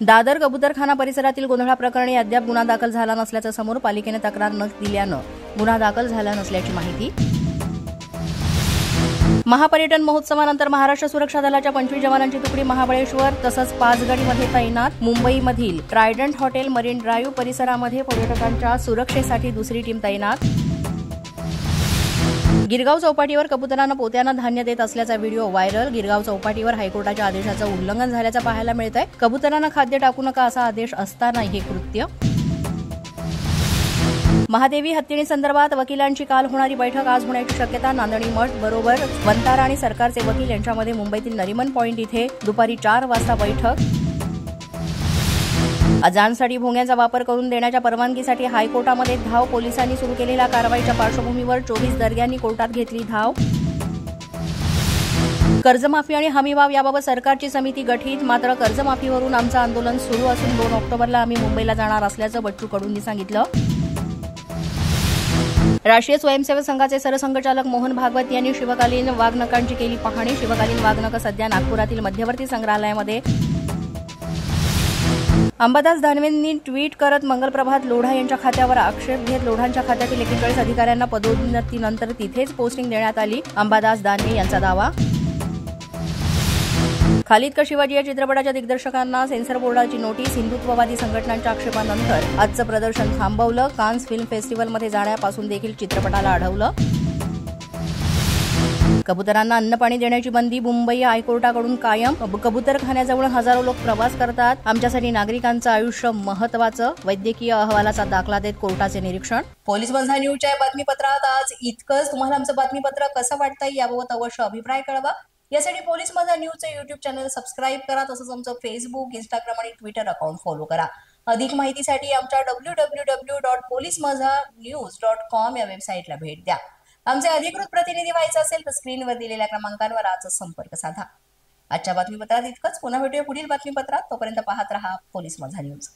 दादर कबूतरखाना परिसरातील गोंधळाप्रकरणी अद्याप गुन्हा दाखल झाला नसल्याचं समोर पालिकेने तक्रार न दिल्यानं गुन्हा दाखल झाला नसल्याची माहिती। महापर्यटन महोत्सवानंतर महाराष्ट्र सुरक्षा दलाच्या 25 जवानांची तुकडी महाबळेश्वर तसंच पाचगणीमध्ये तैनात। मुंबईमधील ट्रायडंट हॉटेल मरीन ड्राईव्ह परिसरामध्ये पर्यटकांच्या सुरक्षेसाठी दुसरी टीम तैनात। गिरगाव चौपाटीवर कबुतरांना पोत्यानं धान्य देत असल्याचा व्हिडिओ व्हायरल। गिरगाव चौपाटीवर हायकोर्टाच्या आदेशाचं उल्लंघन झाल्याचं पाहायला मिळतंय। कबुतरांना खाद्य टाकू नका असा आदेश असताना हे कृत्य। महादेवी हत्येसंदर्भात वकिलांची काल होणारी बैठक आज होण्याची शक्यता। नांदणी मठ बरोबर वंतारा आणि सरकारचे वकील यांच्यामध्ये मुंबईतील नरिमन पॉइंट इथे दुपारी 4 वाजता बैठक। अजाणसाठी भोंग्याचा वापर करून देण्याच्या परवानगीसाठी हायकोर्टामध्ये धाव। पोलिसांनी सुरू केलेल्या कारवाईच्या पार्श्वभूमीवर 24 दर्ग्यांनी कोर्टात घेतली धाव। कर्जमाफी आणि हमीभाव याबाबत सरकारची समिती गठीत। मात्र कर्जमाफीवरून आमचं आंदोलन सुरू असून 2 ऑक्टोबरला आम्ही मुंबईला जाणार असल्याचं बच्चू कडूंनी सांगितलं। राष्ट्रीय स्वयंसेवक संघाचे सरसंघचालक मोहन भागवत यांनी शिवकालीन वाघनखांची केली पाहणी। शिवकालीन वाघनख सध्या नागपुरातील मध्यवर्ती संग्रहालयामध्ये। अंबादास दानवेंनी ट्विट करत मंगलप्रभात लोढा यांच्या खात्यावर आक्षेप घेत लोढांच्या खात्यातील 41 अधिकाऱ्यांना पदोन्नतीनंतर तिथेच पोस्टिंग देण्यात आली। अंबादास दानवे यांचा दावा। खालिद का शिवाजी या चित्रपटाच्या दिग्दर्शकांना सेन्सर बोर्डाची नोटीस। हिंदुत्ववादी संघटनांच्या आक्षेपानंतर आजचं प्रदर्शन थांबवलं। कान्स फिल्म फेस्टिव्हलमध्ये जाण्यापासून देखील चित्रपटाला अडवलं। कबुतरांना अन्नपाणी देण्याची बंदी मुंबई हायकोर्टाकडून कायम। कबुतरखान्याजवळ हजारो लोक प्रवास करतात। आमच्यासाठी नागरिकांचं आयुष्य महत्त्वाचं। वैद्यकीय अहवालाचा दाखला देत कोर्टाचे निरीक्षण। पोलीस माझा न्यूजच्या बातमीपत्रात आज इतकंच। तुम्हाला आमचं बातमीपत्र कसं वाटतंय याबाबत अवश्य अभिप्राय कळवा। यासाठी पोलीस माझा न्यूजचं YouTube चॅनल सबस्क्राईब करा। तसंच आमचं फेसबुक, इंस्टाग्राम आणि ट्विटर अकाउंट फॉलो करा। अधिक माहितीसाठी आमच्या www.policemazanews.com या वेबसाईटला भेट द्या। आमचे अधिकृत प्रतिनिधी व्हायचे असेल तर स्क्रीनवर दिलेल्या क्रमांकांवर आज संपर्क साधा। आजच्या बातमीपत्रात इतकंच। पुन्हा भेटूया पुढील बातमीपत्रात। तोपर्यंत पाहत रहा पोलीस माझा न्यूज।